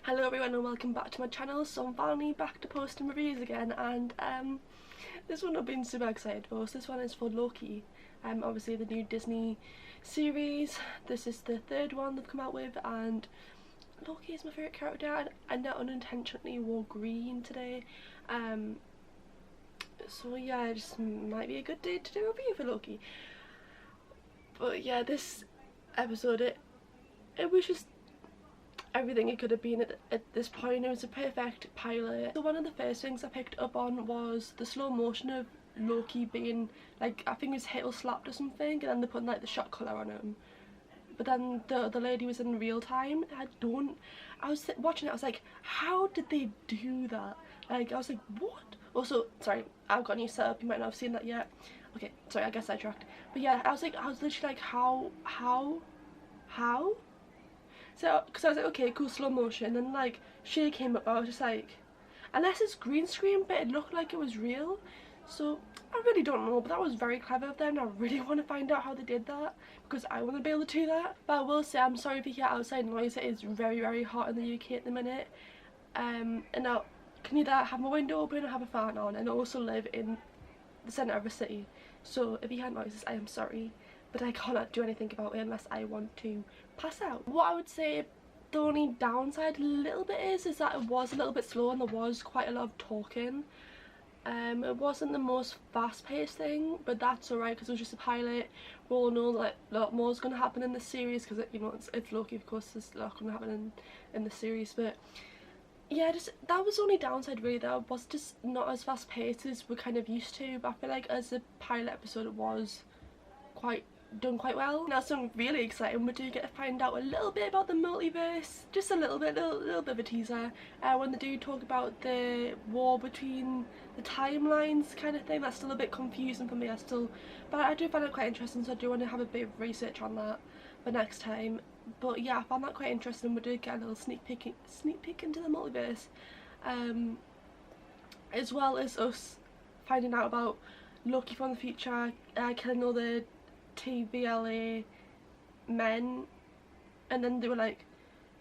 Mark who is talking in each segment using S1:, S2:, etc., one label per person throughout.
S1: Hello everyone and welcome back to my channel. So I'm finally back to posting reviews again, and this one I've been super excited for. So this one is for Loki, obviously the new Disney series. This is the third one they've come out with, and Loki is my favourite character, and I unintentionally wore green today. So yeah, it just might be a good day to do a review for Loki. But yeah, this episode, it was just everything it could have been at this point. It was a perfect pilot. So one of the first things I picked up on was the slow motion of Loki being like, I think his hit or slapped or something, and then they put like the shot colour on him. But then the lady was in real time. I was watching it, I was like, how did they do that? Like, I was like, what? Also, sorry, I've got a new setup, you might not have seen that yet. Okay, sorry, I guess I tracked. But yeah, I was literally like, how? So, because I was like, okay, cool, slow motion, and like, she came up, I was just like, unless it's green screen, but it looked like it was real. So, I really don't know, but that was very clever of them. I really want to find out how they did that, because I want to be able to do that. But I will say, I'm sorry if you hear outside noise, it is very, very hot in the UK at the minute. And now, can either have my window open or have a fan on, and I also live in the centre of a city. So, if you hear noises, I am sorry, but I cannot do anything about it unless I want to pass out. What I would say the only downside a little bit is that it was a little bit slow and there was quite a lot of talking. It wasn't the most fast-paced thing, but that's alright because it was just a pilot. We all know that a lot more is going to happen in this series because you know, it's Loki, of course. There's a lot going to happen in the series, but yeah, just that was the only downside really. That was just not as fast-paced as we're kind of used to, but I feel like as a pilot episode it was done quite well. Now, something really exciting, we do get to find out a little bit about the multiverse, just a little bit of a teaser, when they do talk about the war between the timelines kind of thing. That's still a bit confusing for me, but I do find it quite interesting, so I do want to have a bit of research on that for next time. But yeah, I found that quite interesting. We did get a little sneak peek into the multiverse, as well as us finding out about Loki from the future killing all the TVLA men, and then they were like,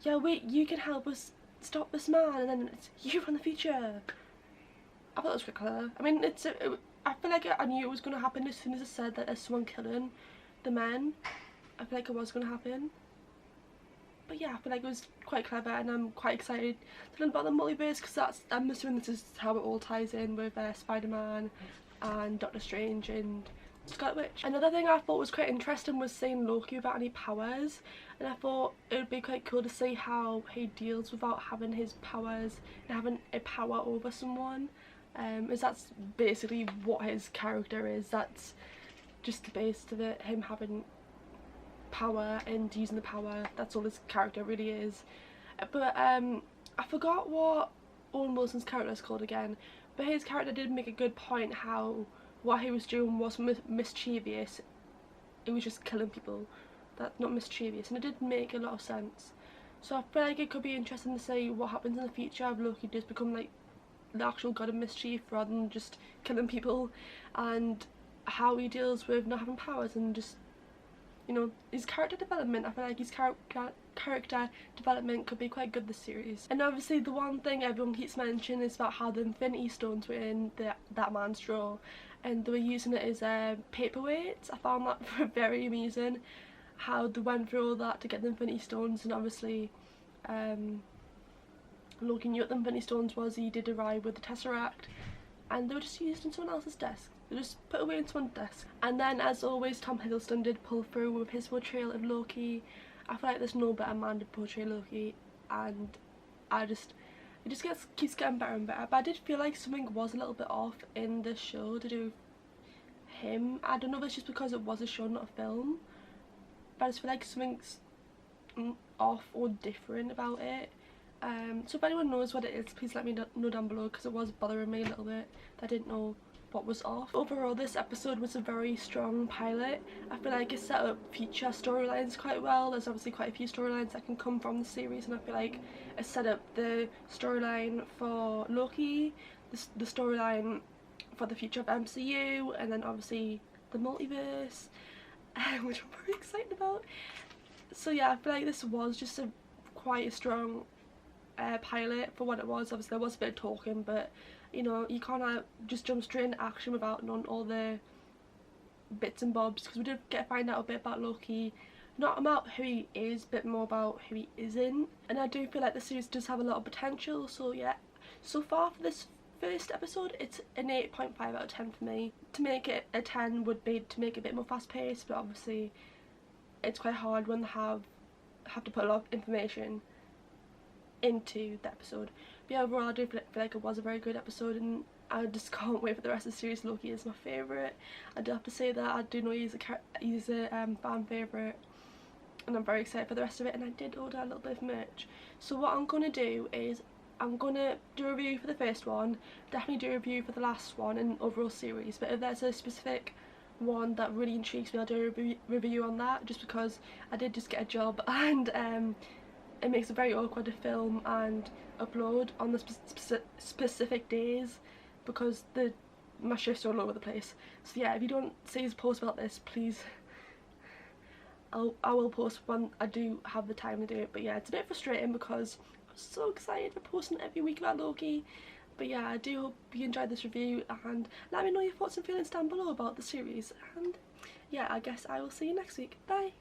S1: yeah, wait, you can help us stop this man, and then it's you from the future. I thought that was quite clever. I mean, I feel like I knew it was going to happen as soon as I said that there's someone killing the men. I feel like it was going to happen. But yeah, I feel like it was quite clever, and I'm quite excited to learn about the multiverse, because I'm assuming this is how it all ties in with Spider-Man and Doctor Strange and Scarlet Witch. Another thing I thought was quite interesting was seeing Loki without any powers, and I thought it would be quite cool to see how he deals without having his powers and having a power over someone, as that's basically what his character is. That's just the base of it, him having power and using the power. That's all his character really is. But I forgot what Owen Wilson's character is called again, but his character did make a good point how what he was doing wasn't mischievous, it was just killing people. That's not mischievous, and it did make a lot of sense. So I feel like it could be interesting to see what happens in the future if Loki does become like the actual god of mischief rather than just killing people, and how he deals with not having powers, and just, you know, his character development. I feel like his character development could be quite good this series. And obviously the one thing everyone keeps mentioning is about how the Infinity Stones were in that man's drawer, and they were using it as paperweights. I found that very amusing, how they went through all that to get the Infinity Stones. And obviously Loki knew what the Infinity Stones was. He did arrive with the Tesseract, and they were just used on someone else's desk. They just put away on someone's desk. And then, as always, Tom Hiddleston did pull through with his portrayal of Loki. I feel like there's no better man to portray Loki, and it just keeps getting better and better. But I did feel like something was a little bit off in this show to do with him. I don't know if it's just because it was a show, not a film, but I just feel like something's off or different about it. So if anyone knows what it is, please let me know down below, because it was bothering me a little bit that I didn't know what was off. Overall, this episode was a very strong pilot. I feel like it set up future storylines quite well. There's obviously quite a few storylines that can come from the series, and I feel like it set up the storyline for Loki, the storyline for the future of MCU, and then obviously the multiverse, which I'm very excited about. So yeah, I feel like this was just quite a strong pilot for what it was. Obviously there was a bit of talking, but you know, you can't just jump straight into action without knowing all the bits and bobs, because we did get to find out a bit about Loki, not about who he is but more about who he isn't. And I do feel like the series does have a lot of potential. So yeah, so far for this first episode it's an 8.5 out of 10 for me. To make it a 10 would be to make it a bit more fast paced, but obviously it's quite hard when they have to put a lot of information into the episode. But yeah, overall I do feel like it was a very good episode, and I just can't wait for the rest of the series. Loki is my favourite. I do have to say that I do know he's a fan favourite, and I'm very excited for the rest of it. And I did order a little bit of merch. So what I'm going to do is I'm going to do a review for the first one, definitely do a review for the last one and overall series, but if there's a specific one that really intrigues me I'll do a review on that, just because I did just get a job and it makes it very awkward to film and upload on the specific days because my shifts are all over the place. So yeah, if you don't see us post about this, please, I will post when I do have the time to do it. But yeah, it's a bit frustrating because I'm so excited for posting every week about Loki. But yeah, I do hope you enjoyed this review, and let me know your thoughts and feelings down below about the series. And yeah, I guess I will see you next week. Bye!